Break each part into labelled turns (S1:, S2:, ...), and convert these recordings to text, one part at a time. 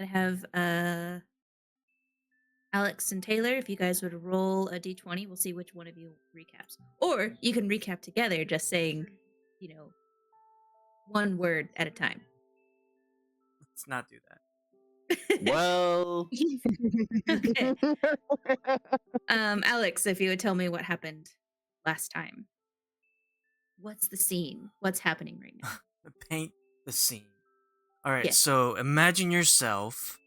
S1: have Alex and Taylor. If you guys would roll a d20, we'll see which one of you recaps. Or you can recap together, just saying, you know, one word at a time.
S2: Let's not do that.
S3: Well,
S1: Okay. Alex, if you would tell me what happened last time. What's the scene? What's happening right now?
S2: Paint the scene. All right,
S1: Yes.
S2: so imagine yourself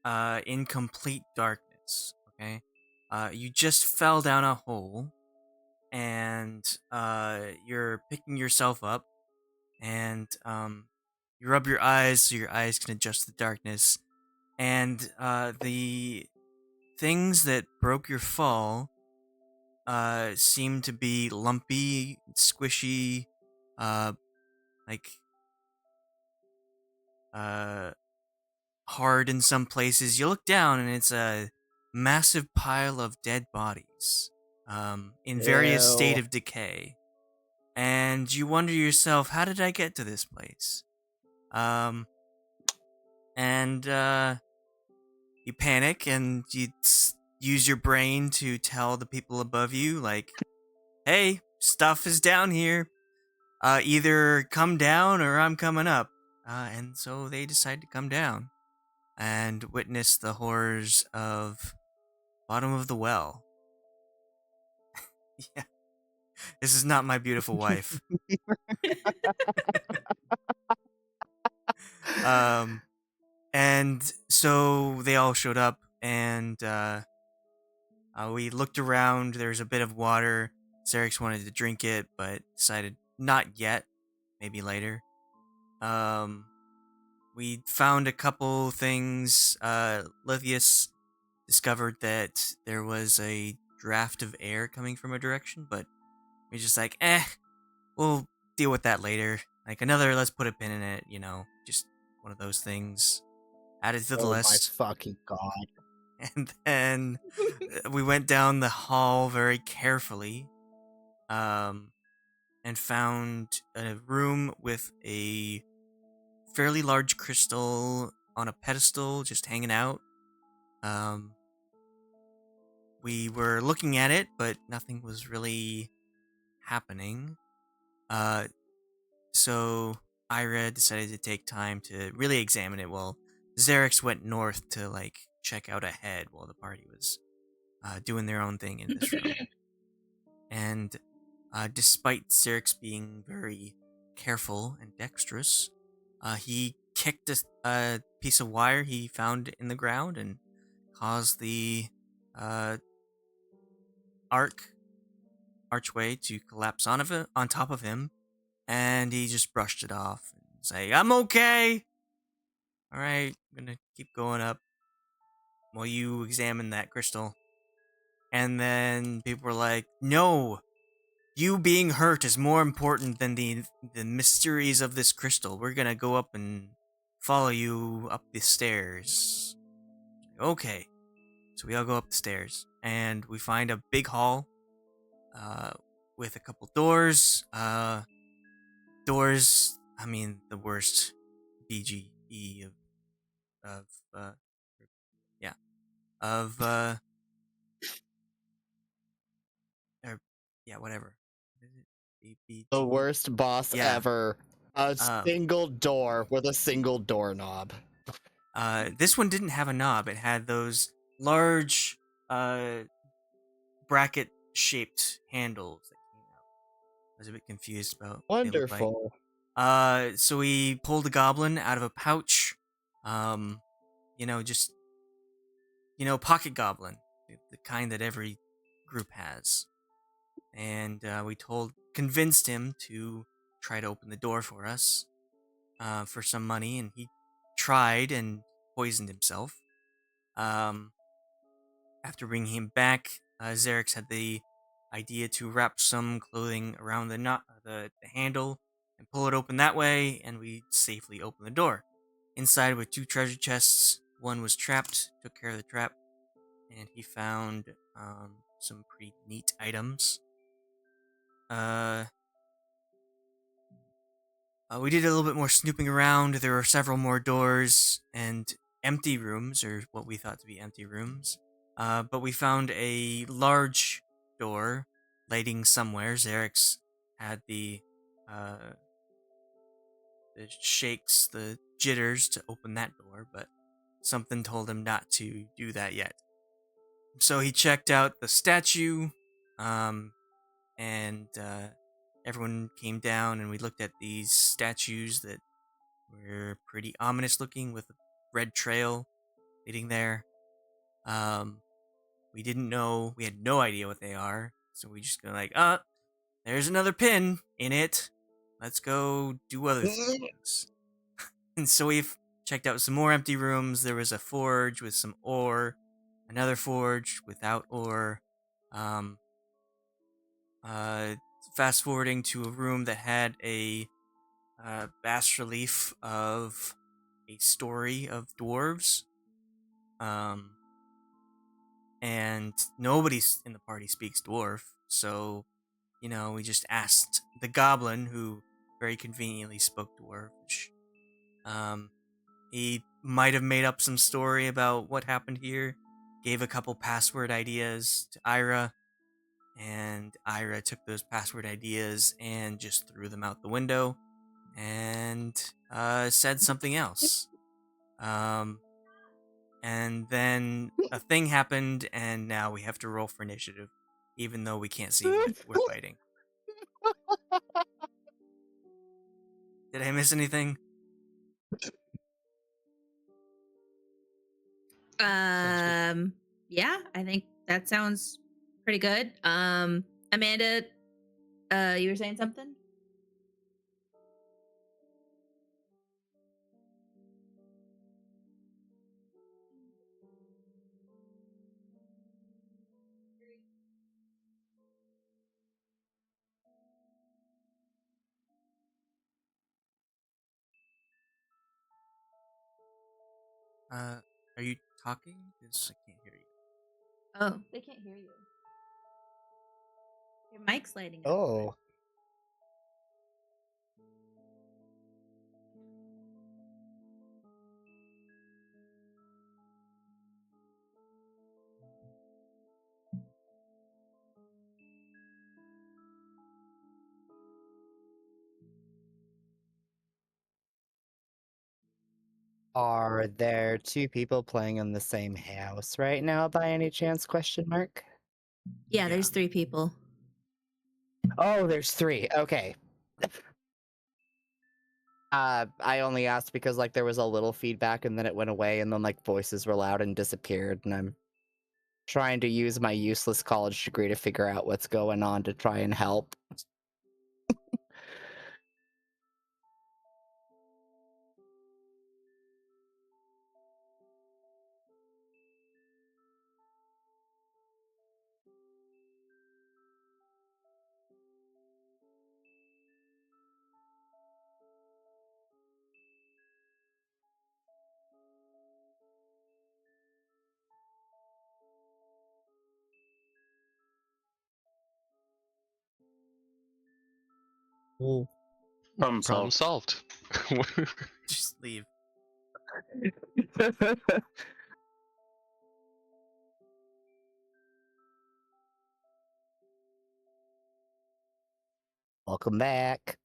S2: in complete darkness, okay? You just fell down a hole, and you're picking yourself up, and you rub your eyes so your eyes can adjust the darkness, and the things that broke your fall seem to be lumpy, squishy, like hard in some places. You look down and it's a massive pile of dead bodies, in various state
S3: Ew.
S2: of decay. And you wonder to yourself, how did I get to this place? And you panic and you use your brain to tell the people above you, like, hey, stuff is down here. Either come down or I'm coming up. And so they decide to come down and witness the horrors of bottom of the well. Yeah, this is not my beautiful wife. And so they all showed up, and we looked around. There's a bit of water. Xerix wanted to drink it, but decided not yet, maybe later. We found a couple things. Lithius discovered that there was a draft of air coming from a direction, but we're just like, we'll deal with that later. Like let's put a pin in it, just one of those things. Added to the list.
S3: My fucking god.
S2: And then we went down the hall very carefully, and found a room with a fairly large crystal on a pedestal just hanging out. We were looking at it, but nothing was really happening. So Ayre decided to take time to really examine it, while Xerix went north to check out ahead while the party was doing their own thing in this room. And despite Xerix being very careful and dexterous, he kicked a piece of wire he found in the ground and caused the archway to collapse on top of him, and he just brushed it off and say, "I'm okay. All right, I'm gonna keep going up while you examine that crystal." And then people were like, "No, you being hurt is more important than the mysteries of this crystal. We're gonna go up and follow you up the stairs." Okay, so we all go up the stairs, and we find a big hall with a couple doors. I mean, the worst BGE of whatever.
S3: The worst boss ever. A single door with a single doorknob.
S2: This one didn't have a knob. It had those large bracket-shaped handles that came out. I was a bit confused about what they looked like.
S3: Wonderful.
S2: So we pulled a goblin out of a pouch. Pocket goblin, the kind that every group has. And we convinced him to try to open the door for us for some money, and he tried and poisoned himself. After bringing him back, Xerix had the idea to wrap some clothing around the handle and pull it open that way, and we safely opened the door. Inside were 2 treasure chests. One was trapped, took care of the trap, and he found some pretty neat items. We did a little bit more snooping around. There were several more doors, and empty rooms, or what we thought to be empty rooms. But we found a large door lighting somewhere. Xerix had the shakes, the jitters to open that door, but something told him not to do that yet. So he checked out the statue, and everyone came down, and we looked at these statues that were pretty ominous looking with a red trail leading there. We didn't know, we had no idea what they are, so we just go like, there's another pin in it. Let's go do other things. And so we've checked out some more empty rooms. There was a forge with some ore, another forge without ore. Fast forwarding to a room that had a bas relief of a story of dwarves. And nobody in the party speaks dwarf, so we just asked the goblin, who very conveniently spoke dwarvish. He might have made up some story about what happened here, gave a couple password ideas to Ayre, and Ayre took those password ideas and just threw them out the window and said something else. And then a thing happened, and now we have to roll for initiative, even though we can't see what we're fighting. Did I miss anything?
S1: Yeah, I think that sounds pretty good. Amanda, you were saying something?
S2: Are you talking? Because I can't hear you.
S1: Oh, they can't hear you. Your mic's lighting up.
S3: Oh. Are there two people playing in the same house right now by any chance? Question mark.
S1: Yeah, there's 3 people.
S3: Oh, there's 3. Okay. I only asked because like there was a little feedback and then it went away and then like voices were loud and disappeared, and I'm trying to use my useless college degree to figure out what's going on to try and help.
S4: Problem solved.
S2: Just leave.
S3: Welcome back.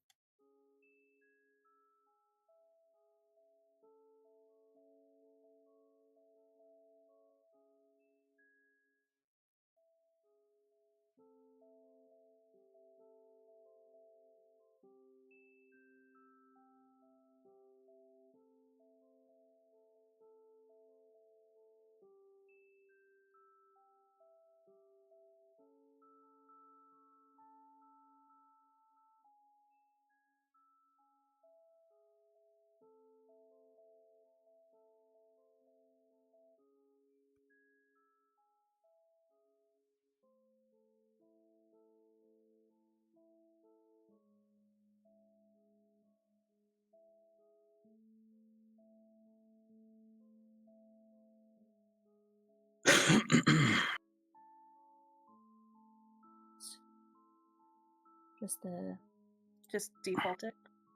S1: Just default it.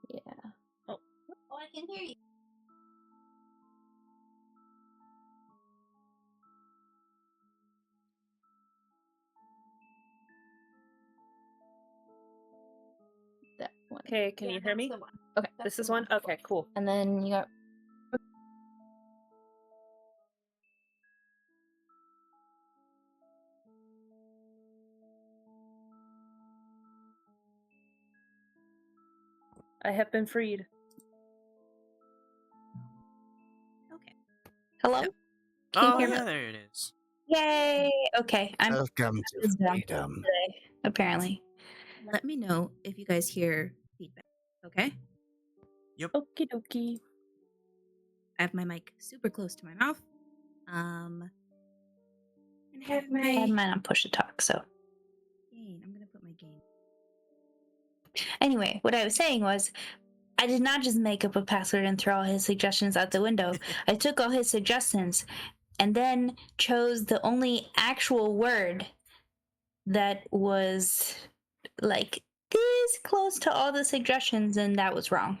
S1: Yeah. Oh, I can hear you.
S5: Okay, can you hear me?
S6: That's the one.
S5: Okay,
S6: That's
S5: this
S6: the
S5: is one.
S6: one.
S5: Okay, cool.
S6: And then you got
S5: I have been freed.
S1: Okay.
S6: hello.
S1: So-
S6: Can you
S2: Oh
S6: hear
S2: yeah,
S6: me?
S2: there it is.
S6: Yay! Okay, I'm
S3: Welcome to
S6: drunk
S3: freedom.
S6: today. Apparently.
S1: Let me know if you guys hear feedback. Okay.
S5: Okie dokie.
S1: I have my mic super close to my mouth. And have
S6: I had
S1: my
S6: mine on push to talk. So
S1: gain. I'm gonna put my gain.
S6: anyway, what I was saying was, I did not just make up a password and throw all his suggestions out the window. I took all his suggestions and then chose the only actual word that was like this close to all the suggestions, and that was wrong.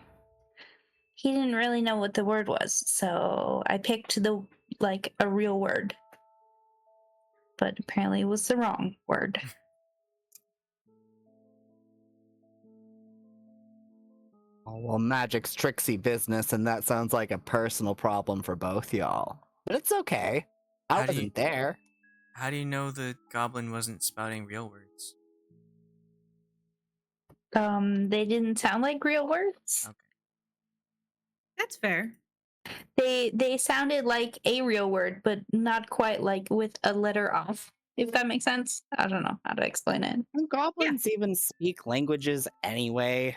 S6: He didn't really know what the word was, so I picked a real word. But apparently it was the wrong word.
S3: Oh, well, magic's tricksy business, and that sounds like a personal problem for both y'all. But it's okay. I
S2: How do you-
S3: wasn't there.
S2: How do you know the goblin wasn't spouting real words?
S6: They didn't sound like real words.
S2: Okay.
S1: That's fair.
S6: They sounded like a real word, but not quite like with a letter off. If that makes sense. I don't know how to explain it.
S3: Do goblins even speak languages anyway?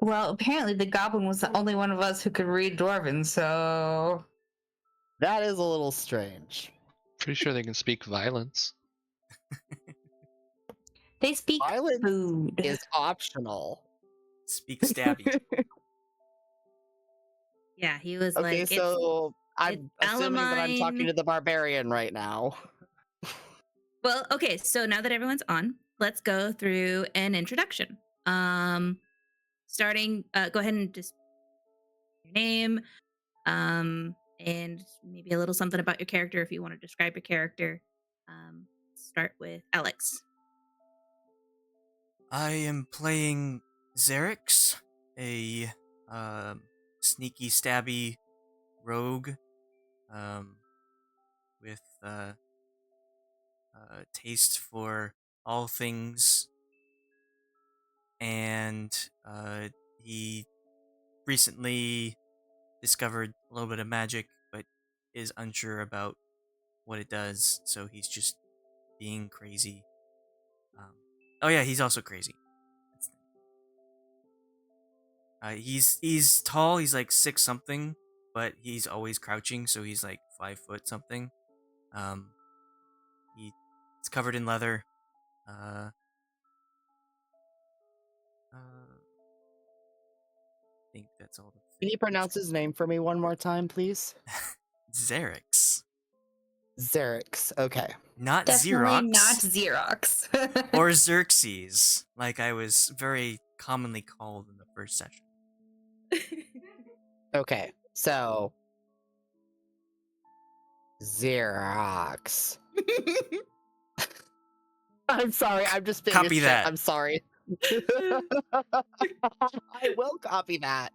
S6: Well, apparently the goblin was the only one of us who could read Dwarven, so
S3: That is a little strange.
S4: Pretty sure they can speak violence.
S6: they speak
S3: Violence
S6: food.
S3: is optional.
S2: Speak stabby.
S1: Yeah, he was
S3: Okay,
S1: like,
S3: so I'm
S1: it's
S3: assuming that I'm talking
S1: Alamine.
S3: to the barbarian right now.
S1: Well, okay, so now that everyone's on, let's go through an introduction. Starting, go ahead and just your name, and maybe a little something about your character if you want to describe your character. Start with Alex.
S2: I am playing Xerix, a sneaky, stabby rogue, with taste for all things, and he recently discovered a little bit of magic, but is unsure about what it does. So he's just being crazy. Oh yeah, he's also crazy. He's tall. He's like 6 something, but he's always crouching, so he's like 5 foot something. He's covered in leather. I think that's all.
S3: Can you pronounce his name for me one more time, please?
S2: Xerix,
S3: Xerix. Okay.
S2: not
S6: Definitely
S2: Xerox
S6: not Xerox.
S2: or Xerxes, like I was very commonly called in the first session.
S3: Okay. So Xerox. I'm sorry. I'm just being
S2: Copy
S3: a shit.
S2: that.
S3: I'm sorry. I will copy that.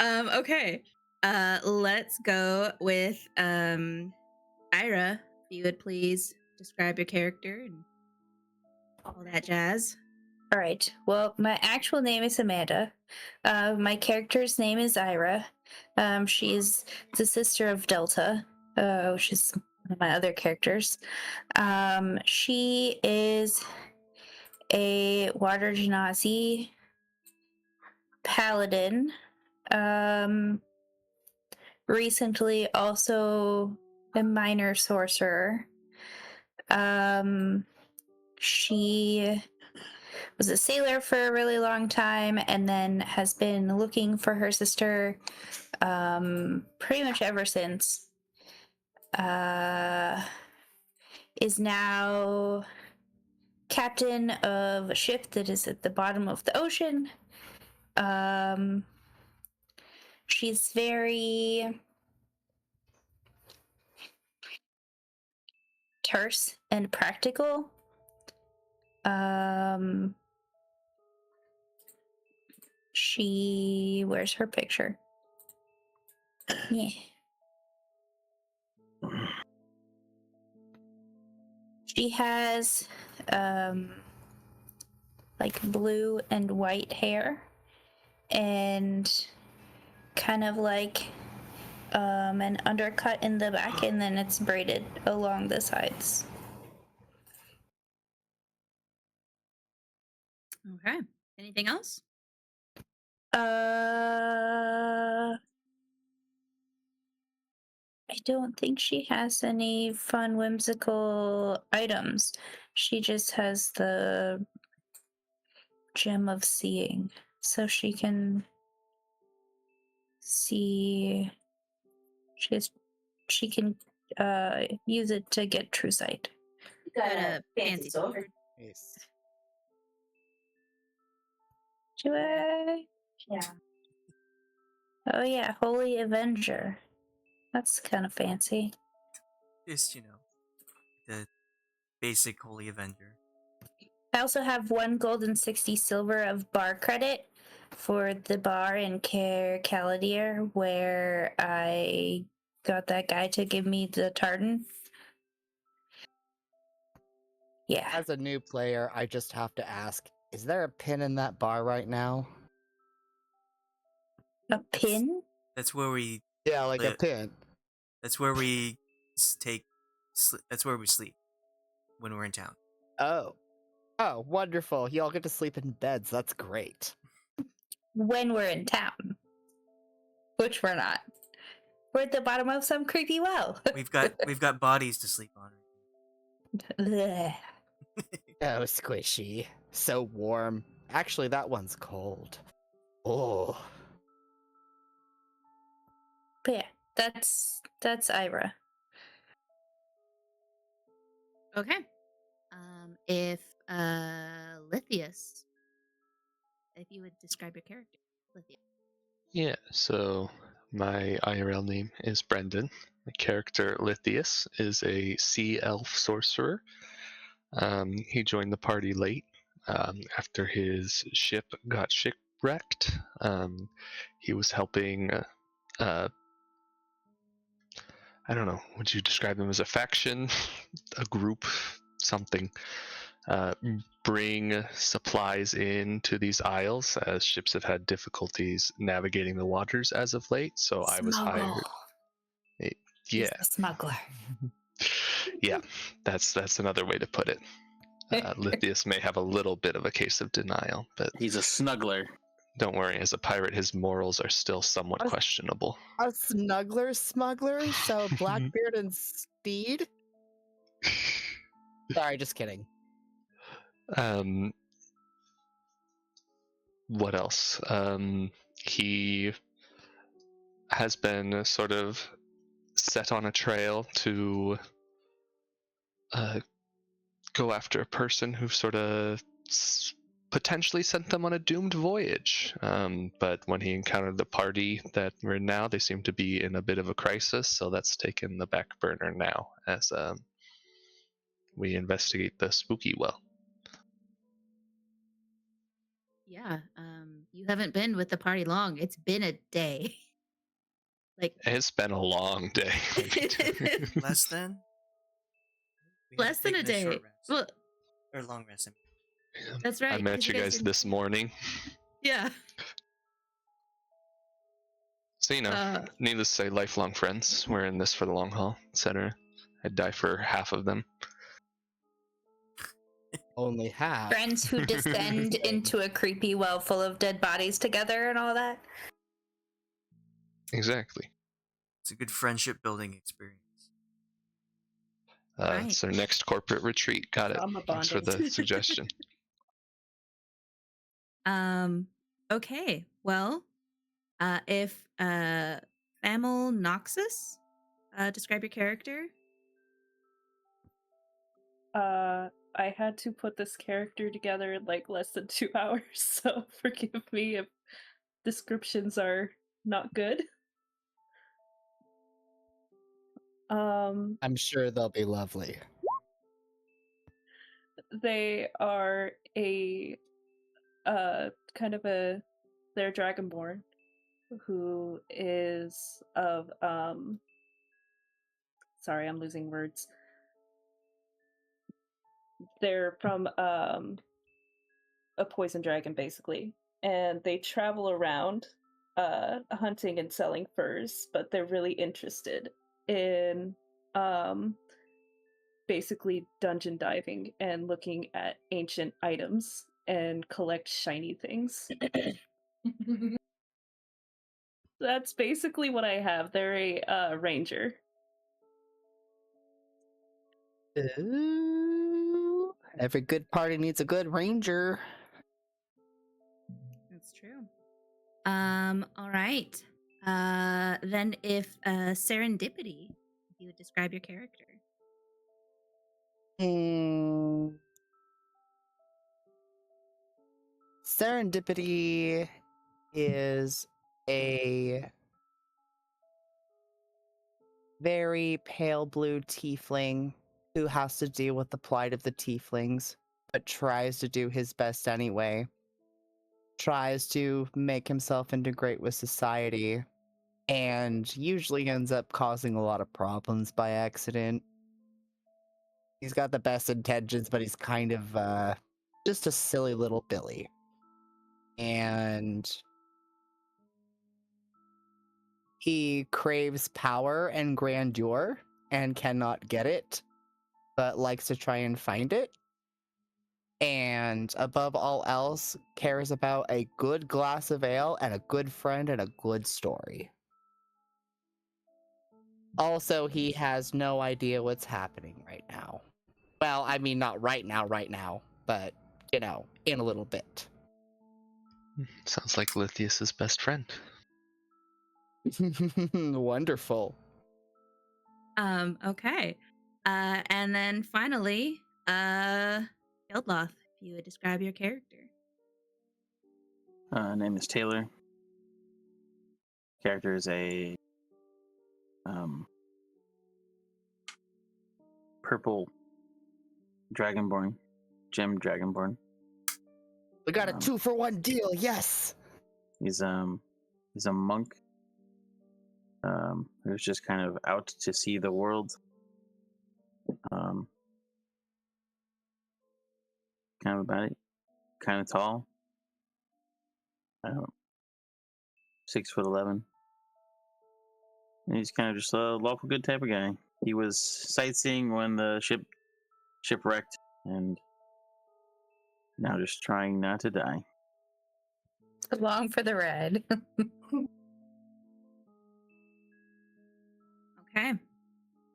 S1: Okay. Let's go with Ira. If you would please describe your character and all that jazz.
S6: All right. Well, my actual name is Amanda. My character's name is Ayra. She's the sister of Delta, which is one of my other characters. She is a Water Genasi paladin. Recently, also a minor sorcerer. She was a sailor for a really long time and then has been looking for her sister pretty much ever since. Is now captain of a ship that is at the bottom of the ocean. She's very terse and practical. Where's her picture? Yeah. She has like blue and white hair and kind of like an undercut in the back, and then it's braided along the sides.
S1: Okay. Anything else?
S6: I don't think she has any fun, whimsical items. She just has the gem of seeing, so she can see. She can use it to get true sight.
S1: Got a fancy sword.
S3: Nice.
S6: Do I?
S5: Yeah.
S6: Oh yeah, Holy Avenger. That's kind of fancy.
S2: Just, the basic Holy Avenger.
S6: I also have 1 gold and 60 silver of bar credit for the bar in Caladier, where I got that guy to give me the tartan. Yeah.
S3: As a new player, I just have to ask, is there a pin in that bar right now?
S6: A pin?
S2: That's where we.
S3: Yeah, like a
S2: Lit.
S3: pin.
S2: That's where we that's where we sleep when we're in town.
S3: Oh. Oh, wonderful. Y'all get to sleep in beds. That's great.
S6: When we're in town. Which we're not. We're at the bottom of some creepy well.
S2: We've got bodies to sleep on.
S6: Ugh.
S3: Oh, squishy. So warm. Actually, that one's cold. Oh.
S6: But yeah, that's Ayre.
S1: Okay. If Lithius, if you would describe your character, Lithius.
S4: Yeah, so my IRL name is Brendan. My character Lithius is a sea elf sorcerer. He joined the party late after his ship got shipwrecked. He was helping, I don't know, would you describe them as a faction, a group, something? Bring supplies into these isles as ships have had difficulties navigating the waters as of late. So I was hired.
S6: He's
S4: Yeah,
S6: a smuggler.
S4: yeah, that's another way to put it. Lithius may have a little bit of a case of denial, but
S7: He's a snuggler.
S4: don't worry. As a pirate, his morals are still somewhat
S3: A-
S4: questionable.
S3: A snuggler smuggler? So Blackbeard and Speed? Sorry, just kidding.
S4: What else? He has been sort of set on a trail to go after a person who sort of potentially sent them on a doomed voyage. But when he encountered the party that we're in now, they seem to be in a bit of a crisis, so that's taken the back burner now as we investigate the spooky well.
S1: Yeah. You haven't been with the party long. It's been a day. Like
S4: It's been a long day.
S2: Less than? We
S1: less than a
S2: haven't taken
S1: day.
S2: short rest.
S1: Well,
S2: Or long rest.
S1: that's right.
S4: I
S1: 'cause
S4: met you guys
S1: didn't-
S4: this morning.
S1: Yeah.
S4: So, needless to say, lifelong friends. We're in this for the long haul, etc. I'd die for half of them.
S3: Only half.
S6: Friends who descend into a creepy well full of dead bodies together and all that.
S4: Exactly.
S2: It's a good friendship building experience.
S1: Right.
S4: It's our next corporate retreat. Got it.
S5: Trauma
S4: Thanks for
S5: bonding.
S4: the suggestion.
S1: Okay. Well, if Fammal Noxus, describe your character.
S5: I had to put this character together in like less than 2 hours, so forgive me if descriptions are not good.
S3: I'm sure they'll be lovely.
S5: They are a kind of they're dragonborn who is of sorry, I'm losing words. They're from a poison dragon basically, and they travel around hunting and selling furs, but they're really interested in basically dungeon diving and looking at ancient items and collect shiny things. That's basically what I have. They're a ranger.
S3: Ooh, every good party needs a good ranger.
S1: That's true. All right. Then if Serendipity, if you would describe your character.
S3: Serendipity is a very pale blue tiefling who has to deal with the plight of the tieflings, but tries to do his best anyway. Tries to make himself integrate with society, and usually ends up causing a lot of problems by accident. He's got the best intentions, but he's kind of just a silly little Billy. And he craves power and grandeur and cannot get it, but likes to try and find it. And above all else, cares about a good glass of ale and a good friend and a good story. Also, he has no idea what's happening right now. Well, I mean, not right now, but, you know, in a little bit.
S4: Sounds like Lithius's best friend.
S3: Wonderful.
S1: Okay. And then finally, Geldloth, if you would describe your character.
S7: Name is Taylor. Character is a purple dragonborn, gem dragonborn.
S3: We got a 2-for-1 deal, yes!
S7: He's a monk who's just kind of out to see the world. Kind of about it. Kind of tall. 6'11". And he's kind of just a lawful good type of guy. He was sightseeing when the ship shipwrecked, and now just trying not to die.
S6: Along for the ride.
S1: Okay.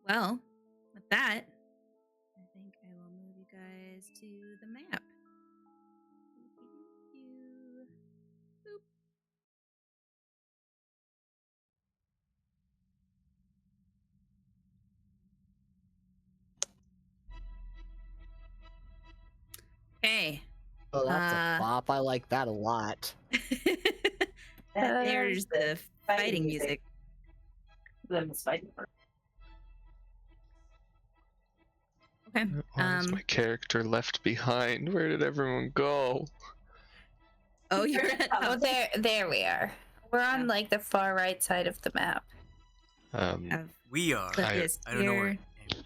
S1: Well, with that, I think I will move you guys to the map. Boop. Okay.
S3: Oh, that's a bop. I like that a lot.
S1: There's the fighting music.
S5: Then it's fighting part.
S1: Okay.
S4: Why is my character left behind? Where did everyone go?
S1: Oh, you're at
S6: Oh, there we are. We're on like the far right side of the map.
S2: We are.
S1: Lithius
S2: I don't know where.
S1: here.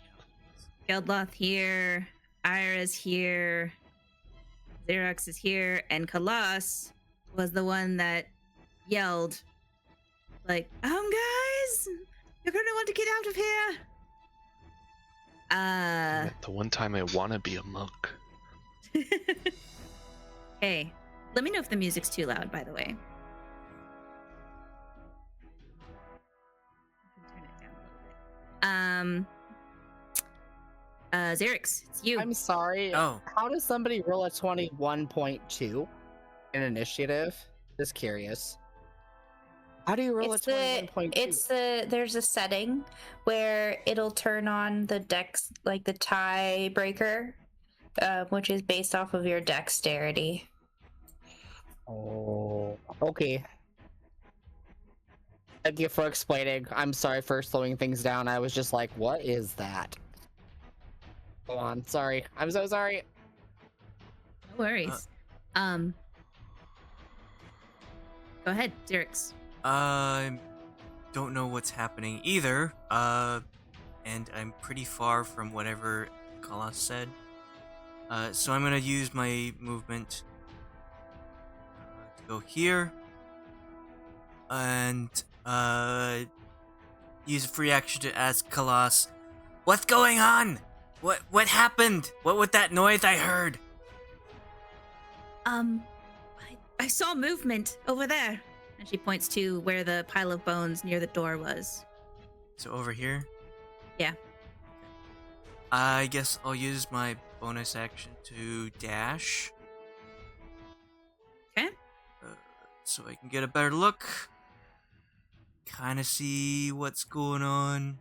S1: Geldloth here. Ayre's here. Xerix is here, and Kalas was the one that yelled, like, "Guys, you're gonna want to get out of here."
S4: The one time I want to be a monk.
S1: Hey, let me know if the music's too loud, by the way. I can turn it down a little bit. Xerix, it's you.
S3: I'm sorry.
S2: Oh,
S3: How does somebody roll a 21.2 in initiative? Just curious. How do you roll a 21.2?
S6: There's a setting where it'll turn on the dex, like the tiebreaker, which is based off of your dexterity.
S3: Oh, okay. Thank you for explaining. I'm sorry for slowing things down. I was just like, what is that? Go on. Sorry. I'm so sorry.
S1: No worries. Go ahead, Xerix.
S2: I don't know what's happening either. And I'm pretty far from whatever Kalas said. So I'm gonna use my movement to go here, and use a free action to ask Kalas, "What's going on? What happened? What was that noise I heard?"
S1: I saw movement over there. And she points to where the pile of bones near the door was.
S2: So over here.
S1: Yeah.
S2: I guess I'll use my bonus action to dash.
S1: Okay.
S2: So I can get a better look. Kind of see what's going on.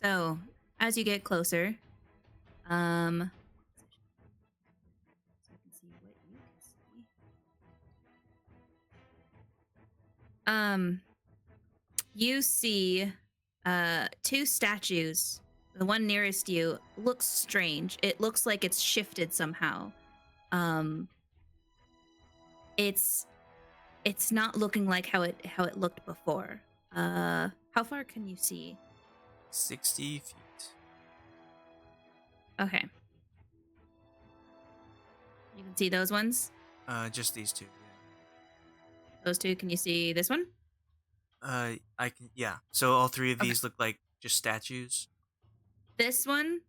S1: So, as you get closer, so I can see what you can see. You see two statues. The one nearest you looks strange. It looks like it's shifted somehow. It's not looking like how it looked before. How far can you see?
S2: 60 feet.
S1: Okay. You can see those ones?
S2: Just these two.
S1: Those two. Can you see this one?
S2: I can. Yeah. So all three of these look like just statues.
S1: This one,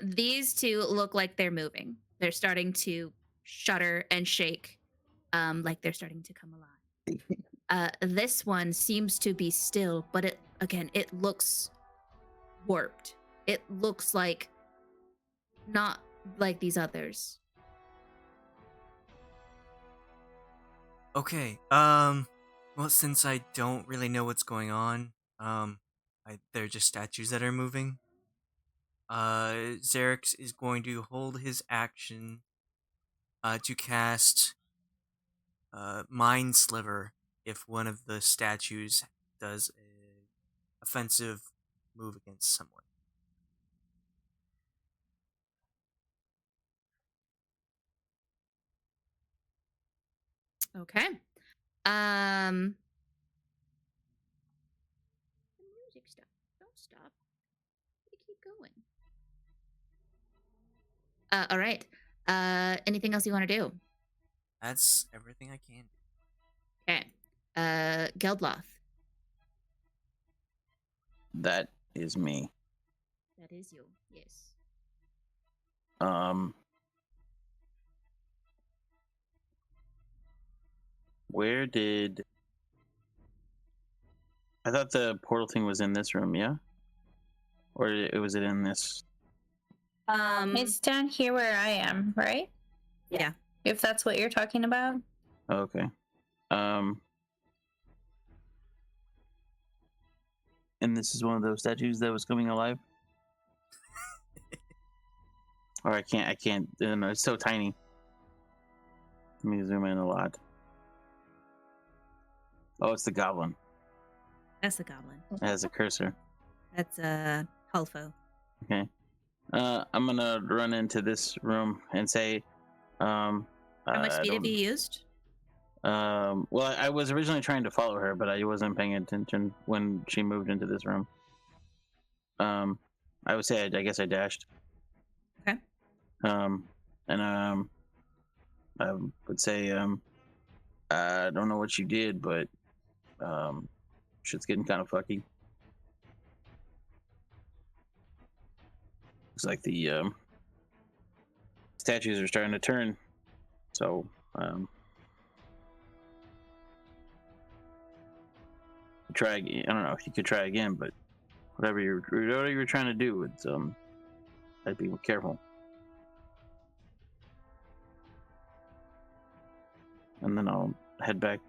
S1: these two look like they're moving. They're starting to shudder and shake, like they're starting to come alive. This one seems to be still, but it looks warped. It looks like not like these others.
S2: Okay. Well, since I don't really know what's going on, they're just statues that are moving. Xerix is going to hold his action to cast Mind Sliver if one of the statues does a offensive move against someone.
S1: Okay. The music stop. Don't stop. You keep going. All right. Anything else you want to do?
S2: That's everything I can do.
S1: Okay. Geldloth.
S7: That is me.
S1: That is you. Yes.
S7: Where did I thought the portal thing was in this room, yeah? Or was it in this?
S6: It's down here where I am, right?
S1: Yeah.
S6: If that's what you're talking about.
S7: Oh, okay. And this is one of those statues that was coming alive? Or I can't, no, it's so tiny. Let me zoom in a lot. Oh, it's the goblin.
S1: That's the goblin.
S7: It has a cursor.
S1: That's Hulfo.
S7: Okay. I'm gonna run into this room and say,
S1: How much speed have you used?
S7: Well, I was originally trying to follow her, but I wasn't paying attention when she moved into this room. I would say I guess I dashed.
S1: Okay.
S7: I would say, I don't know what you did, but shit's getting kind of fucky. Looks like the statues are starting to turn. So, try again. I don't know if you could try again, but whatever you're trying to do, it's I'd be careful. And then I'll head back.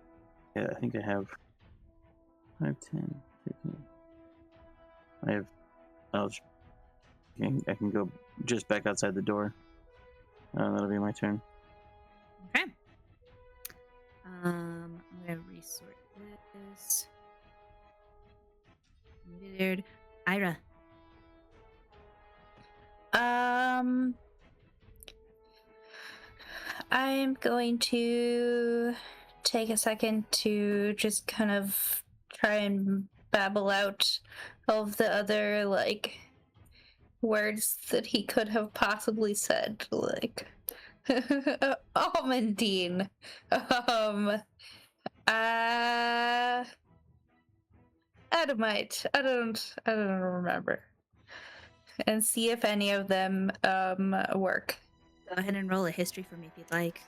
S7: Yeah, I think I have 5, 10, 15. I can go just back outside the door. That'll be my turn.
S1: Okay. I'm gonna resort this. Muted. Ayre.
S6: I'm going to take a second to just kind of try and babble out all of the other, like, words that he could have possibly said, like, Almondine, Adamite, I don't remember. And see if any of them, work.
S1: Go ahead and roll a history for me if you'd like.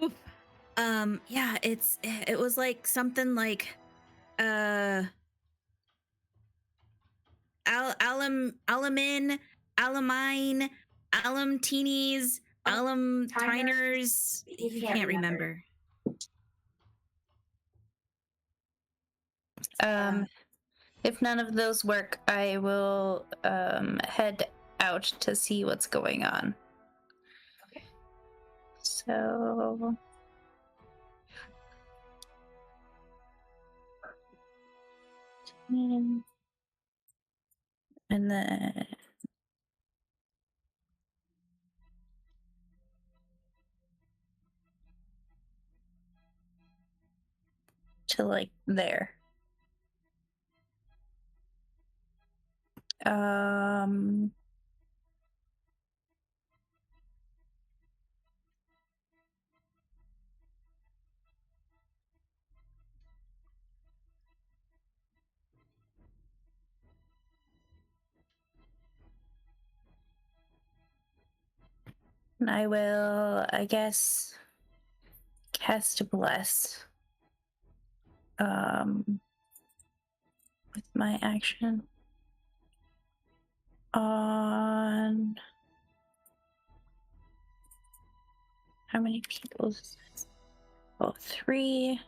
S1: Oof. Yeah, it was like something like alamin, alamine, alamteenies, alamtiners. You can't remember.
S6: If none of those work, I will head out to see what's going on.
S1: Okay.
S6: So and then to like there. And I will, I guess, cast a bless. With my action on how many people is this? Oh, 3.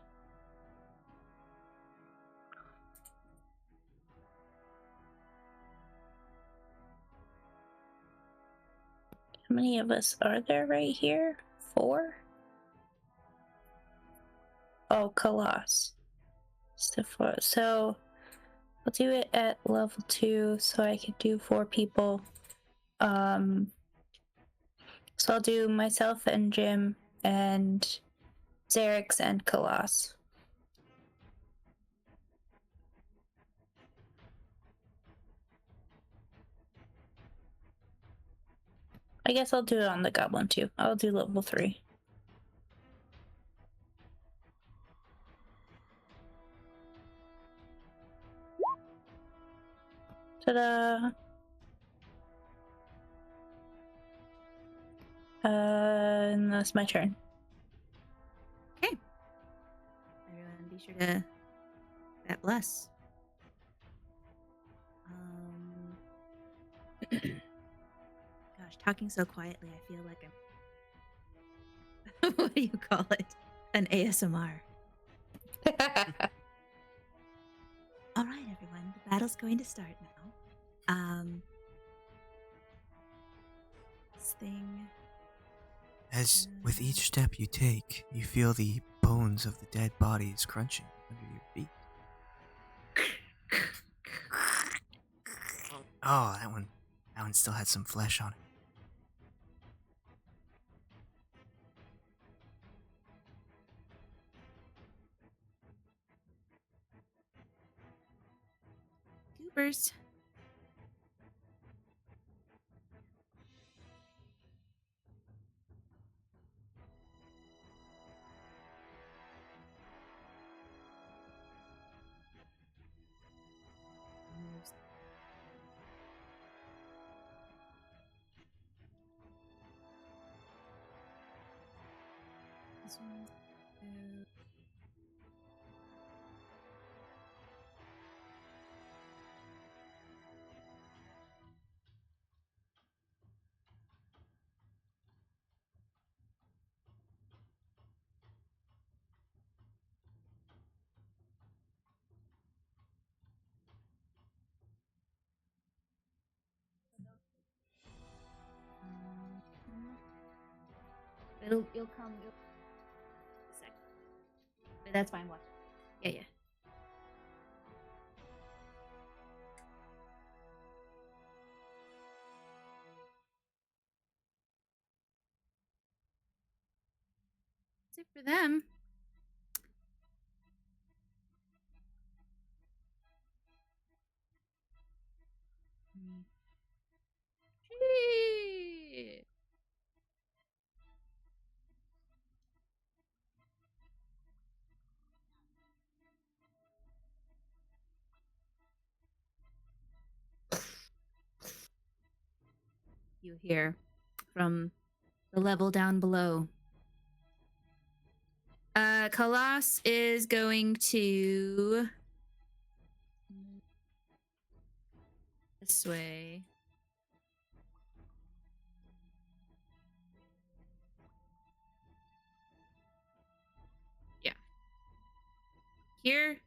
S6: How many of us are there right here? 4? Oh, Colossus. So I'll do it at level 2 so I can do 4 people. So I'll do myself and Jim and Xerix and Colossus. I guess I'll do it on the goblin too. I'll do level 3. Ta-da! And that's my turn.
S1: Okay. Everyone be sure to that bless. Gosh, talking so quietly, I feel like I'm what do you call it? An ASMR. All right, everyone, the battle's going to start now. This thing.
S2: As with each step you take, you feel the bones of the dead bodies crunching under your feet. Oh, that one still had some flesh on it.
S1: Goobers. This one's It'll come. A sec. But that's fine. Watch. Yeah, yeah. That's it for them. Shit. You hear from the level down below. Kalas is going to this way. Yeah. Here.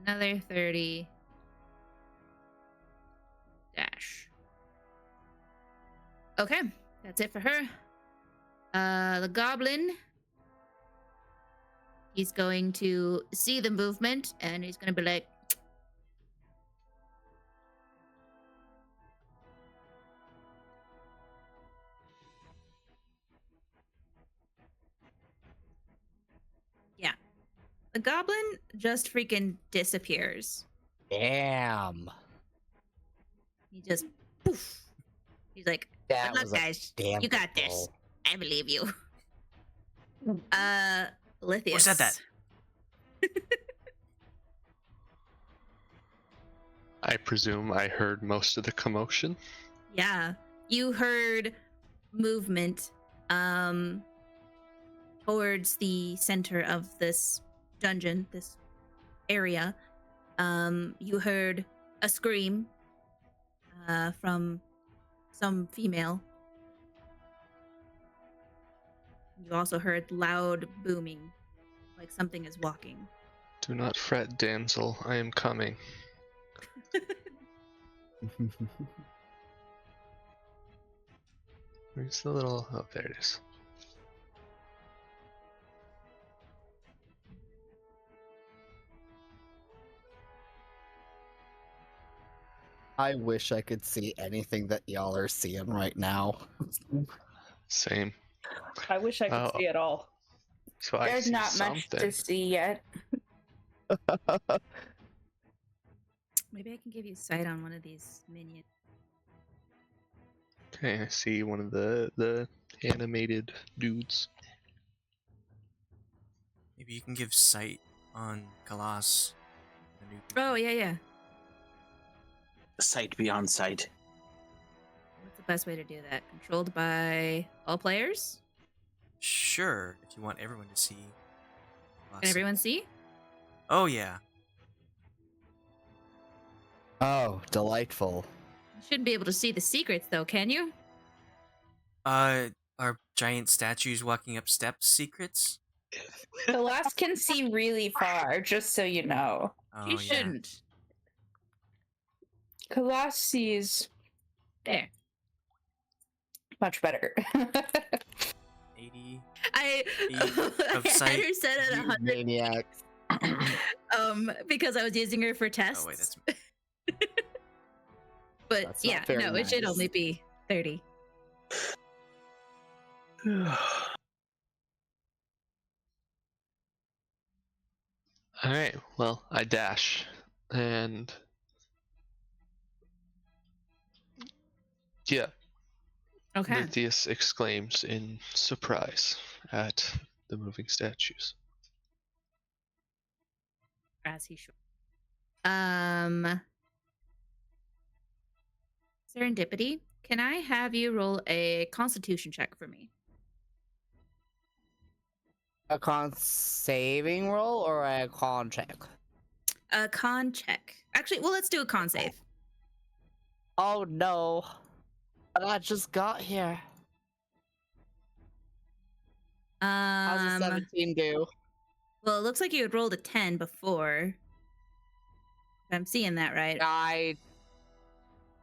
S1: Another 30. Dash. Okay, that's it for her. The goblin. He's going to see the movement and he's gonna be like, yeah. The goblin just freaking disappears.
S3: Damn.
S1: He just poof. He's like,
S3: That
S1: good
S3: was
S1: luck,
S3: a
S1: guys.
S3: damn
S1: You got
S3: good
S1: this.
S3: roll.
S1: I believe you. Lithius.
S2: Or said that?
S4: I presume I heard most of the commotion.
S1: Yeah. You heard movement towards the center of this dungeon, this area. You heard a scream from some female. You also heard loud booming, like something is walking.
S4: Do not fret, damsel. I am coming. Where's the little... Oh, there it is.
S3: I wish I could see anything that y'all are seeing right now.
S4: Same.
S5: I wish I could
S4: Oh.
S5: see it all.
S4: So I
S6: There's
S4: see
S6: not much
S4: something.
S6: to see yet.
S1: Maybe I can give you sight on one of these minions.
S4: Okay, I see one of the animated dudes.
S2: Maybe you can give sight on Kalas. The new
S1: Oh, yeah, yeah.
S7: Sight beyond sight.
S1: What's the best way to do that? Controlled by all players?
S2: Sure, if you want everyone to see.
S1: Can everyone see?
S2: Oh yeah.
S3: Oh, delightful.
S1: You shouldn't be able to see the secrets, though, can you?
S2: Are giant statues walking up steps secrets?
S6: The last can see really far, just so you know.
S2: Oh
S1: You
S2: yeah.
S1: shouldn't.
S6: Kalas sees
S1: There.
S6: much better.
S2: 80.
S1: I
S2: of sight.
S1: had her set at
S3: You
S1: 100
S3: maniac.
S1: because I was using her for tests.
S2: Oh wait, that's
S1: But
S3: That's not
S1: yeah,
S3: very
S1: no, it should
S3: nice.
S1: only be 30.
S4: Alright, well, I dash. And... Yeah,
S1: Okay.
S4: Lithius exclaims in surprise at the moving statues.
S1: As he should. Serendipity, can I have you roll a constitution check for me?
S3: A con saving roll or a con check?
S1: A con check. Actually, well, let's do a con save.
S3: Oh no. But I just got here. How's a 17 do?
S1: Well, it looks like you had rolled a 10 before. If I'm seeing that right.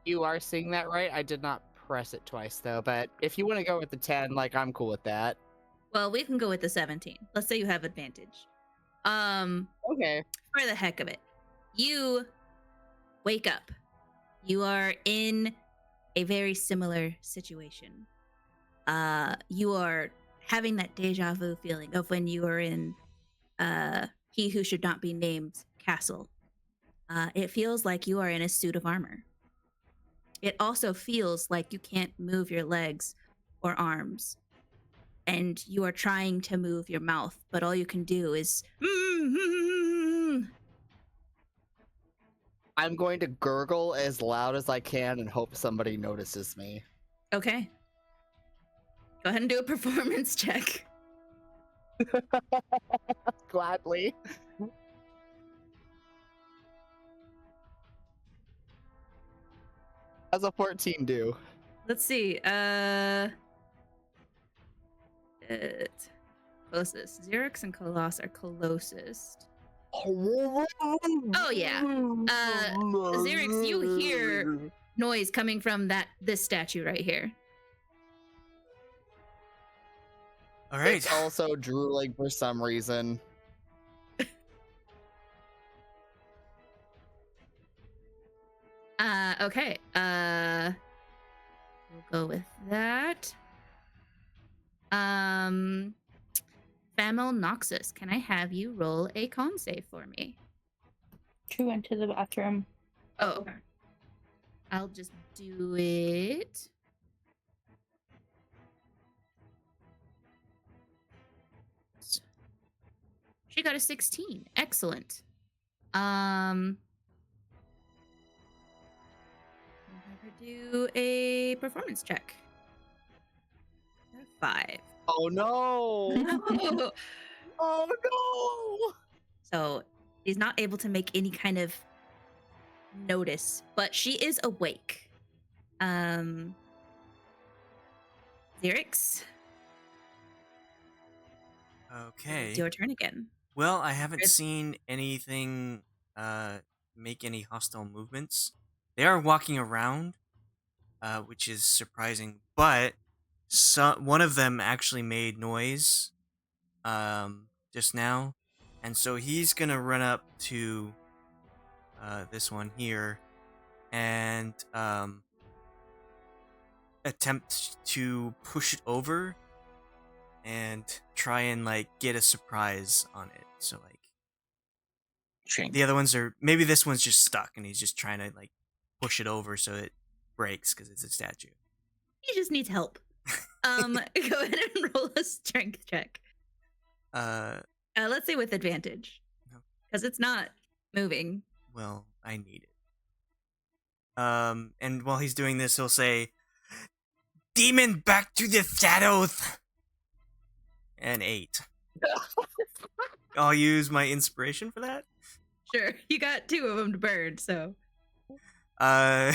S3: You are seeing that right? I did not press it twice though. But if you want to go with the 10, like I'm cool with that.
S1: Well, we can go with the 17. Let's say you have advantage.
S3: Okay.
S1: For the heck of it, you wake up. You are in a very similar situation. You are having that deja vu feeling of when you were in He Who Should Not Be Named castle. It feels like you are in a suit of armor. It also feels like you can't move your legs or arms. And you are trying to move your mouth, but all you can do is...
S3: I'm going to gurgle as loud as I can and hope somebody notices me.
S1: Okay. Go ahead and do a performance check.
S3: Gladly. How's a 14 do?
S1: Let's see. It's closest. Xerix and Colossus are closest. Oh yeah. Xerix, you hear noise coming from this statue right here.
S2: All right.
S3: It's also drooling for some reason.
S1: Okay. We'll go with that. Fammal Noxus, can I have you roll a con save for me?
S6: She went to the bathroom.
S1: Oh, okay. I'll just do it. She got a 16. Excellent. I'll have her do a performance check. 5.
S3: Oh no! Oh no!
S1: So she's not able to make any kind of notice, but she is awake. Xerix,
S2: Okay.
S1: it's your turn again.
S2: Well, I haven't
S1: Chris?
S2: seen anything make any hostile movements. They are walking around, which is surprising, but one of them actually made noise just now, and so he's gonna run up to this one here and attempt to push it over and try and like get a surprise on it. So like
S7: Shame.
S2: the other ones are, maybe this one's just stuck and he's just trying to like push it over so it breaks because it's a statue.
S1: He just needs help. Go ahead and roll a strength check. Let's say with advantage, because it's not moving.
S2: Well, I need it. And while he's doing this, he'll say, "Demon, back to the shadows." And 8. I'll use my inspiration for that.
S1: Sure, you got 2 of them to burn, so
S3: Oh,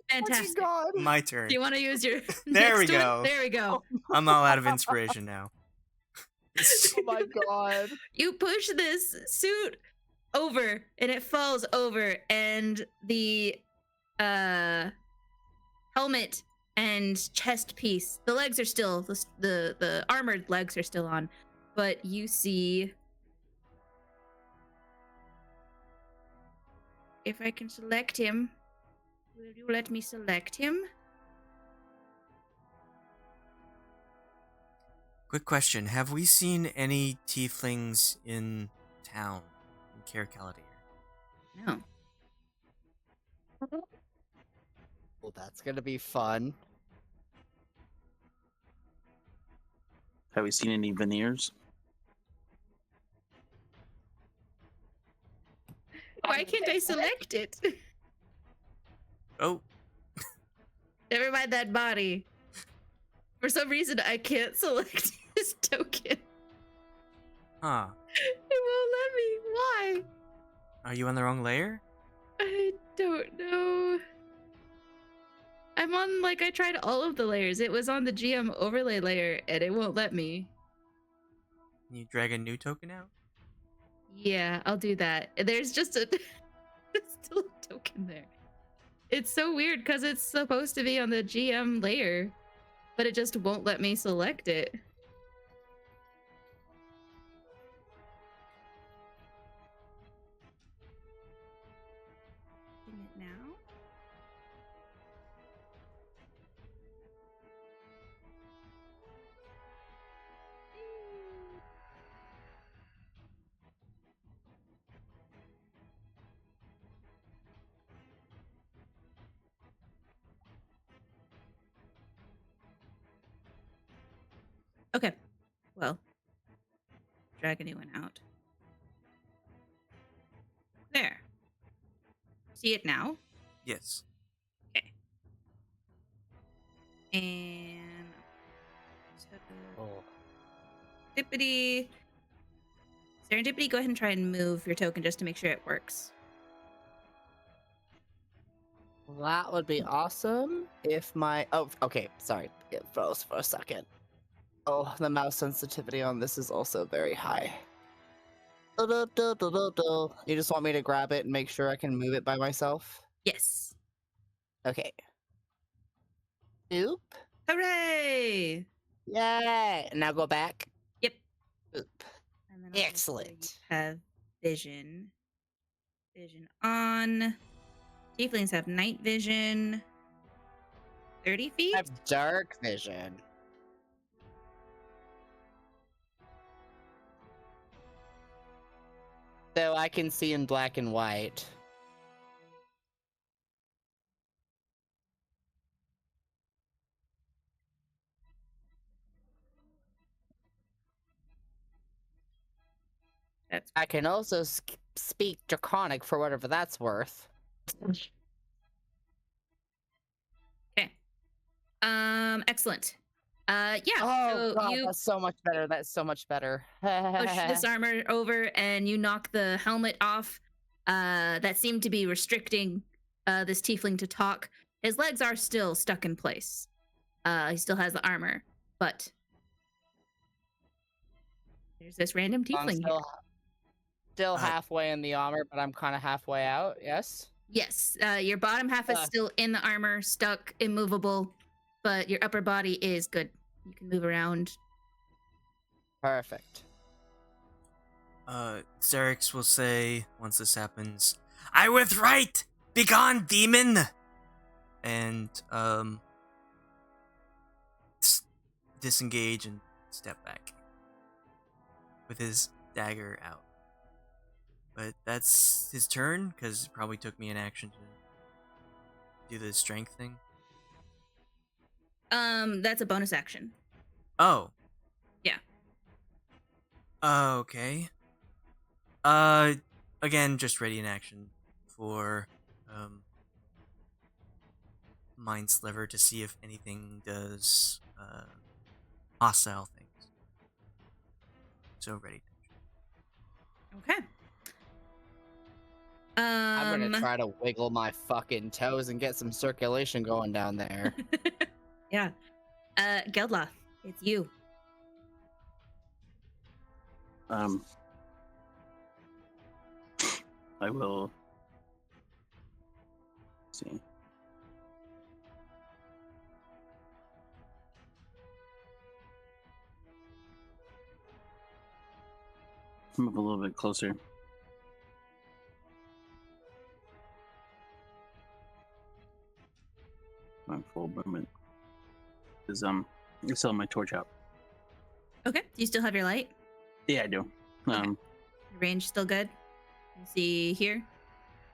S1: fantastic.
S3: God.
S2: My turn.
S1: Do you want to use your?
S2: There we
S1: next one?
S2: go.
S1: There we go.
S2: I'm all out of inspiration now.
S3: Oh my God.
S1: You push this suit over, and it falls over, and the helmet and chest piece. The legs are still the armored legs are still on, but you see. If I can select him, will you let me select him?
S2: Quick question: have we seen any tieflings in town in Caer Caladir?
S1: No.
S3: Well, that's gonna be fun.
S7: Have we seen any veneers?
S1: Why can't I select it?
S2: Oh,
S1: Never mind that body. For some reason, I can't select his token.
S2: huh.
S1: It won't let me. Why?
S2: Are you on the wrong layer?
S1: I don't know. I'm on, I tried all of the layers. It was on the GM overlay layer, and it won't let me.
S2: Can you drag a new token out?
S1: Yeah, I'll do that. There's just a... There's still a token there. It's so weird because it's supposed to be on the GM layer, but it just won't let me select it. Doing it now? Okay. Well, drag a new one out. There. See it now?
S2: Yes.
S1: Okay. And
S3: Oh.
S1: Serendipity. Serendipity, go ahead and try and move your token just to make sure it works.
S3: That would be awesome if my... Oh, okay, sorry. It froze for a second. Oh, the mouse sensitivity on this is also very high. You just want me to grab it and make sure I can move it by myself?
S1: Yes.
S3: Okay. Oop.
S1: Hooray!
S3: Yay! Now go back.
S1: Yep.
S3: Oop.
S1: And then I'll make sure
S3: Excellent.
S1: you have vision. Vision on. Tieflings have night vision. 30 feet?
S3: I have dark vision. So I can see in black and white.
S1: That's
S3: I can also speak Draconic for whatever that's worth.
S1: okay. Excellent. Yeah.
S3: Oh
S1: so
S3: god,
S1: you
S3: that's so much better. That's so much better.
S1: push this armor over and you knock the helmet off. That seemed to be restricting this tiefling to talk. His legs are still stuck in place. He still has the armor, but there's this random
S3: I'm
S1: tiefling here.
S3: still
S2: Uh,
S3: halfway in the armor, but I'm kind of halfway out. Yes.
S1: Yes, your bottom half is still in the armor, stuck, immovable, but your upper body is good. You can move around.
S3: Perfect.
S2: Xerix will say, once this happens, I was right! Begone, demon! And, disengage and step back. With his dagger out. But that's his turn, because it probably took me an action to do the strength thing.
S1: That's a bonus action.
S2: Oh.
S1: Yeah.
S2: Okay. Again, just ready in action for, Mind Sliver to see if anything does, hostile things. So ready.
S1: Okay.
S3: I'm gonna try to wiggle my fucking toes and get some circulation going down there.
S1: Yeah. Geldloth, it's you.
S7: I will see. Move a little bit closer. My full movement is I still have my torch out.
S1: Okay. Do you still have your light?
S7: Yeah, I do.
S1: Okay. Range still good? You see here?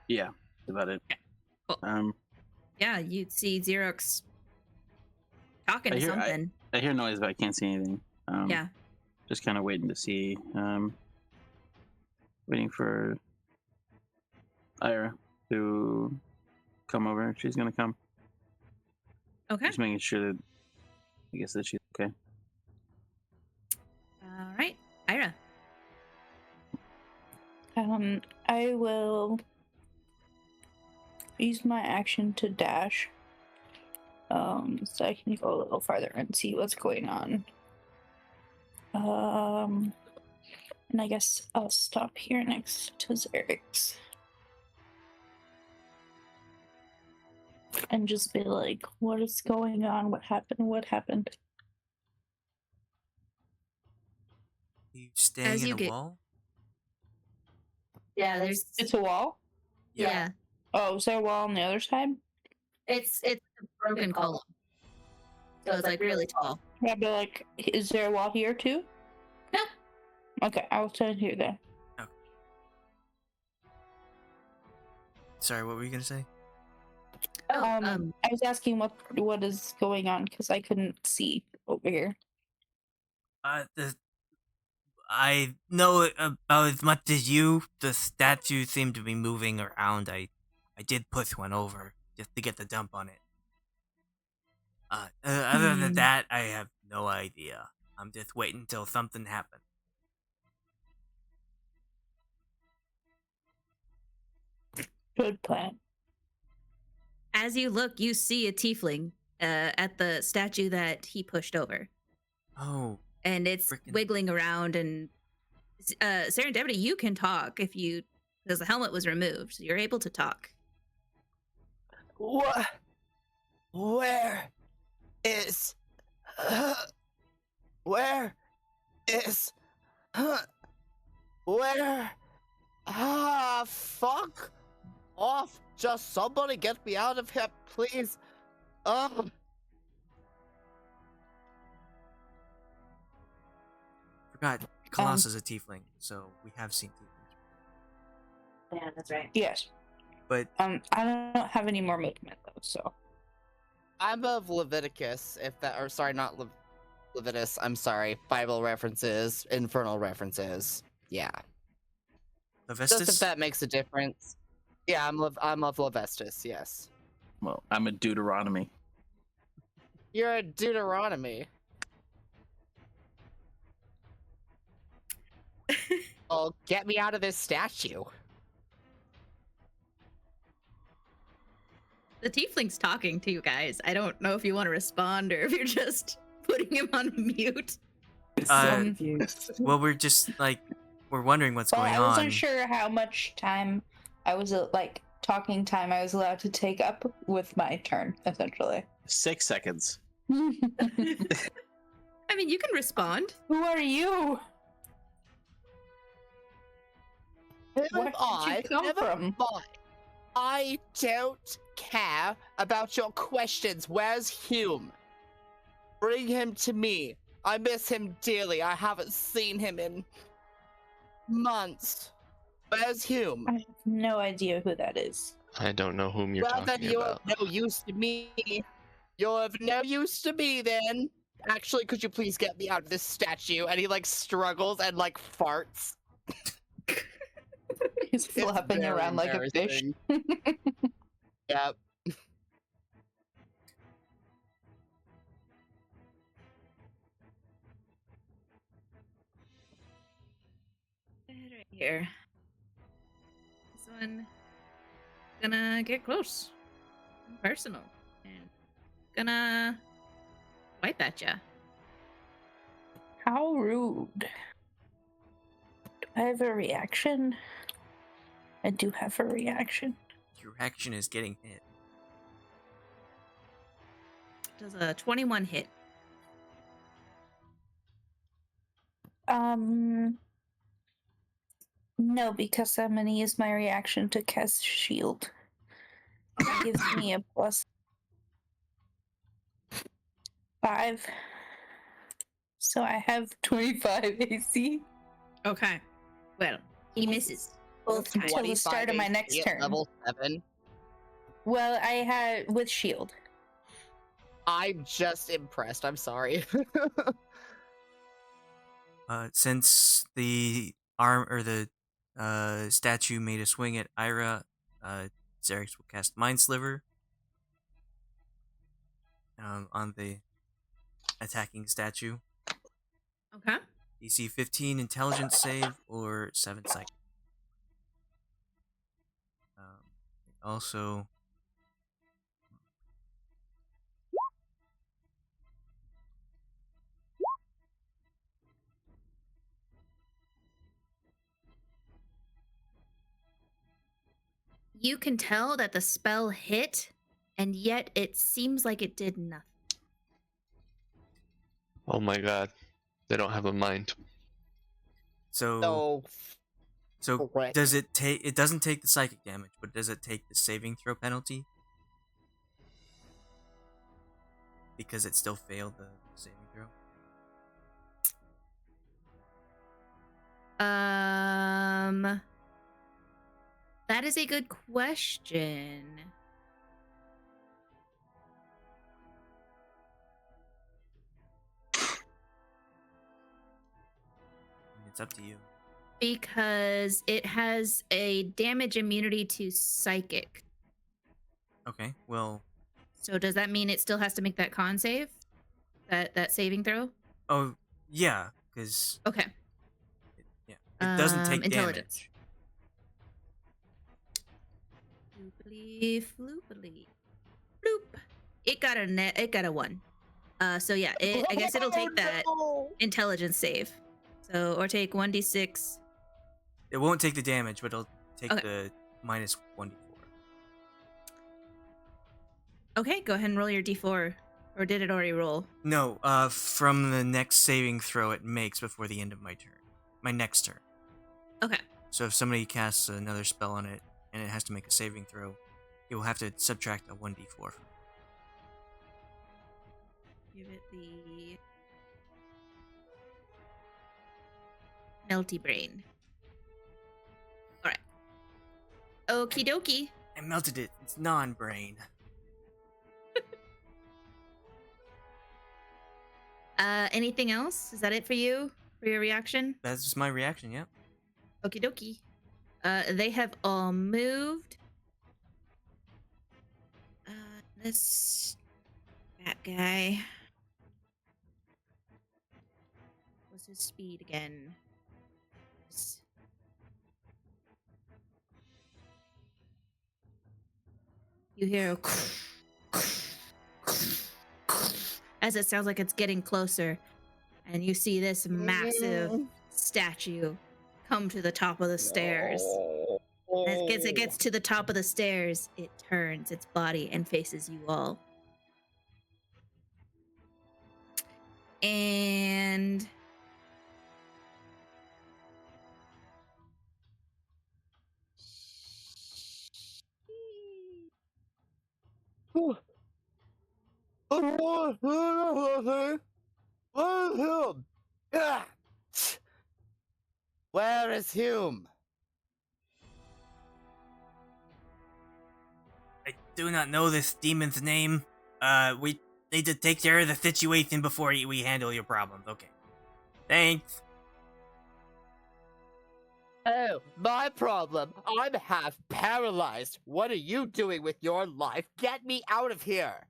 S7: Yeah, that's about it.
S1: Cool. Yeah, you see Xerix talking to something.
S7: I hear noise, but I can't see anything.
S1: Yeah.
S7: Just kind of waiting to see. Waiting for Ayre to come over. She's gonna come.
S1: Okay.
S7: Just making sure that I guess that she's okay.
S1: All right. Ayre.
S6: I will use my action to dash. So I can go a little farther and see what's going on. And I guess I'll stop here next to Xerix. and just be like, what is going on? What happened? What happened?
S2: You staying
S1: As
S2: in
S1: you
S2: a
S1: get-
S2: wall?
S1: Yeah, there's
S6: It's a wall?
S1: yeah.
S6: Oh, is there a wall on the other side?
S1: It's a broken column. So it's like really tall.
S6: Yeah, but like, is there a wall here too?
S1: No.
S6: Okay, I will stand here then.
S2: Sorry, what were you gonna say?
S1: Oh,
S6: I was asking what is going on because I couldn't see over here.
S2: I know about as much as you. The statue seemed to be moving around. I did push one over just to get the dump on it. Other than that, I have no idea. I'm just waiting until something happens.
S6: Good plan.
S1: as you look, you see a tiefling at the statue that he pushed over.
S2: Oh,
S1: And it's
S2: Frickin-
S1: wiggling around. And Serendipity, you can talk because the helmet was removed. So you're able to talk.
S3: What? Where is? Where is? Where? Ah, fuck off! Just somebody get me out of here, please.
S2: forgot. Colossus is a tiefling, so we have seen tieflings.
S1: Yeah, that's right.
S6: Yes.
S2: But
S6: I don't have any more movement though, so.
S3: I'm of Leviticus, sorry, not Leviticus. I'm sorry. Bible references, infernal references. Yeah. Just if
S2: Levistus?
S3: that makes a difference. Yeah, I'm of Levestus. Yes.
S7: Well, I'm a Deuteronomy.
S3: You're a Deuteronomy. Oh, get me out of this statue.
S1: The tiefling's talking to you guys. I don't know if you want to respond or if you're just putting him on mute.
S2: Uh, well, we're just we're wondering what's
S6: Well,
S2: going
S6: I
S2: on.
S6: wasn't sure how much time I was talking time I was allowed to take up with my turn, essentially.
S7: 6 seconds.
S1: I mean, you can respond.
S6: Who are you?
S3: Who
S6: Where
S3: am
S6: did
S3: I?
S6: you come
S3: Never
S6: from?
S3: mind. I don't care about your questions. Where's Hume? Bring him to me. I miss him dearly. I haven't seen him in months. Where's Hume?
S6: I have no idea who that is.
S4: I don't know whom you're
S3: Well, then
S4: talking
S3: you're
S4: about.
S3: of no use to me. You're of no use to me then. Actually, could you please get me out of this statue? And he struggles and farts.
S6: He's
S3: It's
S6: flopping
S3: very
S6: around like a fish.
S3: embarrassing. Yep.
S1: Right here. This one gonna get close and personal and gonna wipe at ya.
S6: How rude. Do I have a reaction? I do have a reaction.
S2: Your action is getting hit.
S1: Does a 21 hit?
S6: No, because I'm gonna use my reaction to cast shield. That gives me a +5. So I have 25 AC.
S1: Okay. Well, he misses both times.
S6: Until the start of my
S3: 25
S6: next
S3: AC at
S6: turn.
S3: Level 7.
S6: Well, I had with shield.
S3: I'm just impressed. I'm sorry.
S2: Since the arm or the statue made a swing at Ayre, Xerix will cast Mind Sliver on the attacking statue.
S1: Okay.
S2: DC 15 Intelligence save or 7 Psychic. Also,
S1: You can tell that the spell hit and yet it seems like it did nothing.
S4: Oh my god. They don't have a mind.
S2: So
S3: Correct.
S2: does it take? It doesn't take the psychic damage, but does it take the saving throw penalty? Because it still failed the saving throw.
S1: That is a good question.
S2: It's up to you.
S1: Because it has a damage immunity to psychic.
S2: Okay, well,
S1: So does that mean it still has to make that con save? That saving throw?
S2: oh yeah, because
S1: Okay.
S2: it doesn't take
S1: Intelligence.
S2: damage.
S1: Floopily floopily. Bloop. It got a 1. So yeah, I guess it'll take that intelligence save. So or take 1d6.
S2: It won't take the damage, but it'll take
S1: Okay.
S2: the minus 1d4.
S1: Okay, go ahead and roll your d4. Or did it already roll?
S2: No, from the next saving throw it makes before the end of my turn. My next turn.
S1: Okay.
S2: So if somebody casts another spell on it and it has to make a saving throw, it will have to subtract a 1d4.
S1: Give it the melty brain. Alright. Okie dokie.
S2: I melted it. It's non-brain.
S1: Anything else? Is that it for you? For your reaction?
S2: That's just my reaction, yeah.
S1: Okie dokie. They have all moved. This fat guy. What's his speed again? You hear as it sounds like it's getting closer, and you see this massive statue come to the top of the stairs. And as it gets to the top of the stairs, it turns its body and faces you all. And
S3: Where is Hume?
S2: I do not know this demon's name. We need to take care of the situation before we handle your problems. Okay. Thanks.
S3: Oh, my problem. I'm half paralyzed. What are you doing with your life? Get me out of here.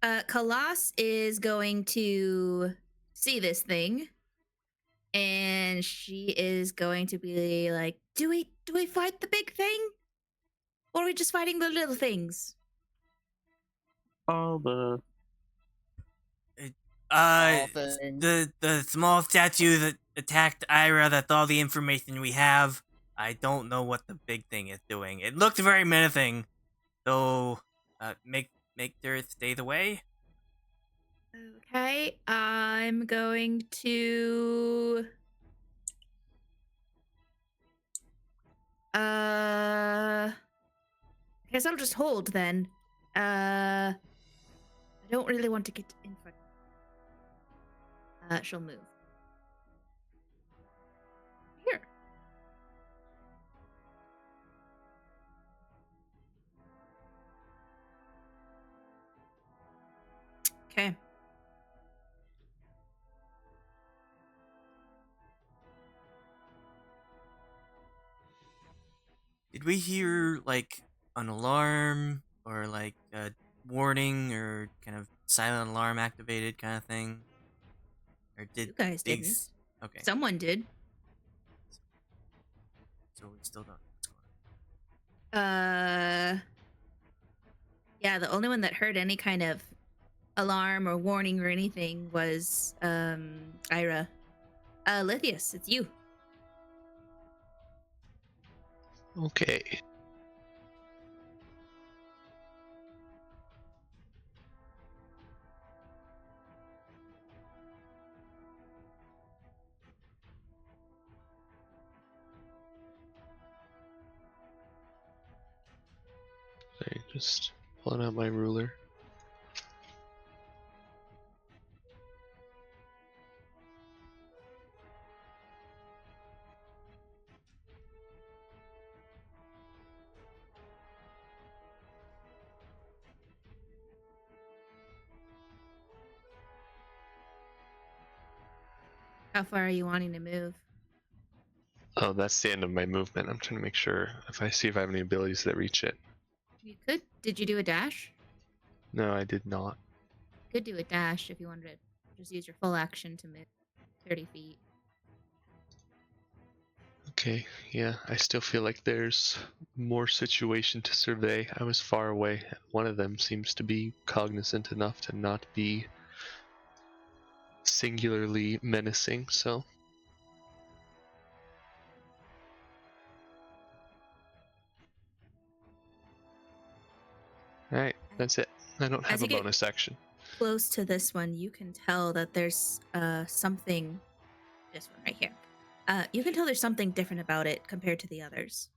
S1: Kalas is going to see this thing, and she is going to be like, "Do we fight the big thing, or are we just fighting the little things?"
S7: Oh, the
S2: The small statue that attacked Ayre, that's all the information we have. I don't know what the big thing is doing. It looked very menacing, so make her stay the way.
S1: Okay, I'm going to I guess I'll just hold then. I don't really want to get in front. She'll move. Here. Okay.
S2: Did we hear like an alarm or like a warning or kind of silent alarm activated kind of thing? Or did
S1: You guys didn't.
S2: Okay.
S1: Someone did.
S2: So we still don't know what's going on.
S1: Yeah, the only one that heard any kind of alarm or warning or anything was Ayre. Lithius, it's you.
S4: Okay. Sorry, just pulling out my ruler.
S1: How far are you wanting to move?
S4: Oh, that's the end of my movement. I'm trying to make sure if I see if I have any abilities that reach it.
S1: You could. Did you do a dash?
S4: No, I did not.
S1: You could do a dash if you wanted to just use your full action to move 30 feet.
S4: Okay, yeah, I still feel like there's more situation to survey. I was far away. One of them seems to be cognizant enough to not be singularly menacing, so. Alright, that's it. I don't have
S1: As
S4: a
S1: you get
S4: bonus action.
S1: close to this one, you can tell that there's something. This one right here. You can tell there's something different about it compared to the others.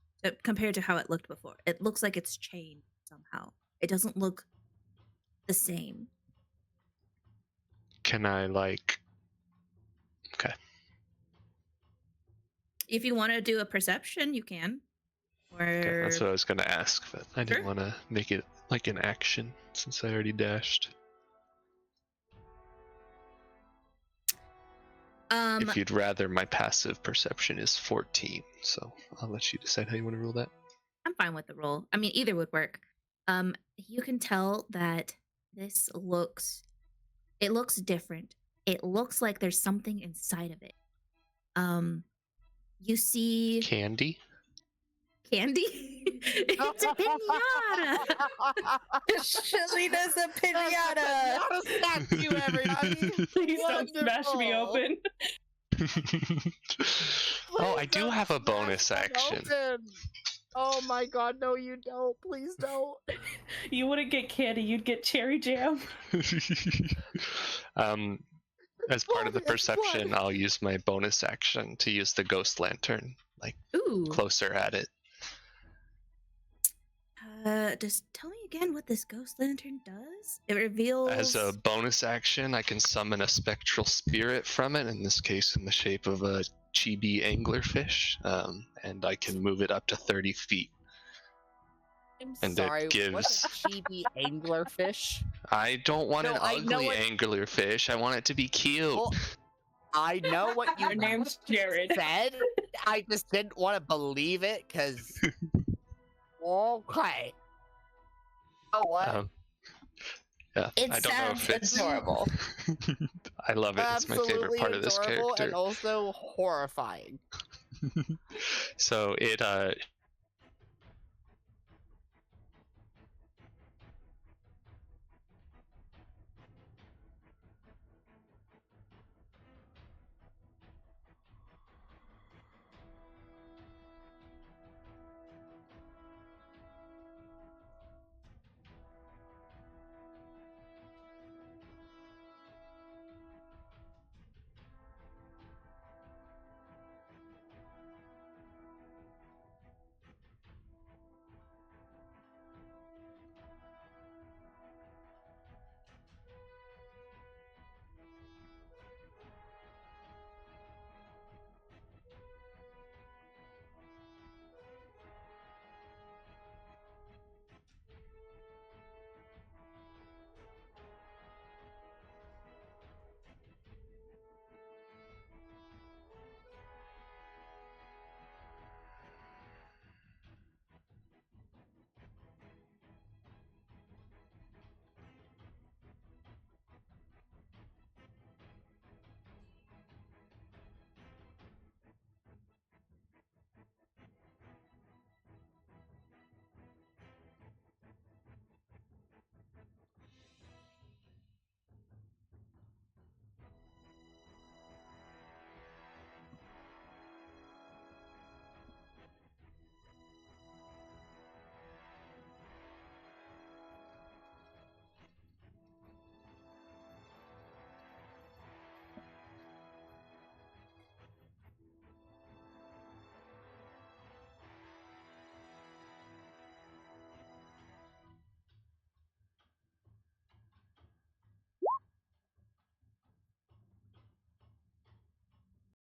S1: Compared to how it looked before. It looks like it's changed somehow. It doesn't look the same.
S4: Can I, like. Okay.
S1: If you want to do a perception, you can.
S4: Okay, that's
S1: Or
S4: what I was gonna ask, but I didn't want to make it like an action since I already dashed. If you'd rather, my passive perception is 14, so I'll let you decide how you want to roll that.
S1: I'm fine with the roll. I mean, either would work. You can tell that this looks different. It looks like there's something inside of it. You see
S4: Candy?
S1: candy. It's a pinata.
S3: Shalina's a pinata. Statue, everybody.
S5: Please don't smash me
S3: Wonderful.
S5: open.
S4: Oh, I do have a bonus
S3: Smash that
S4: action.
S3: open. Oh my god, no you don't. Please don't.
S5: You wouldn't get candy, you'd get cherry jam.
S4: As part of the
S3: What?
S4: perception, I'll use my bonus action to use the ghost lantern, like
S1: Ooh.
S4: closer at it.
S1: Just tell me again what this ghost lantern does. It reveals.
S4: As a bonus action, I can summon a spectral spirit from it, in this case in the shape of a chibi anglerfish, and I can move it up to 30 feet.
S3: I'm
S4: And
S3: sorry,
S4: it gives.
S3: what's a chibi anglerfish?
S4: I don't want
S3: No,
S4: an
S3: I know
S4: ugly
S3: what-
S4: anglerfish. I want it to be cute.
S3: Well, I know what you
S5: Her name's Jared.
S3: said. I just didn't want to believe it, because... Okay. Oh, what?
S4: Yeah,
S6: It
S4: I don't know
S6: sounds
S4: if it's.
S6: adorable.
S4: I love it. It's my favorite part of this
S3: adorable
S4: character.
S3: and also horrifying.
S4: So it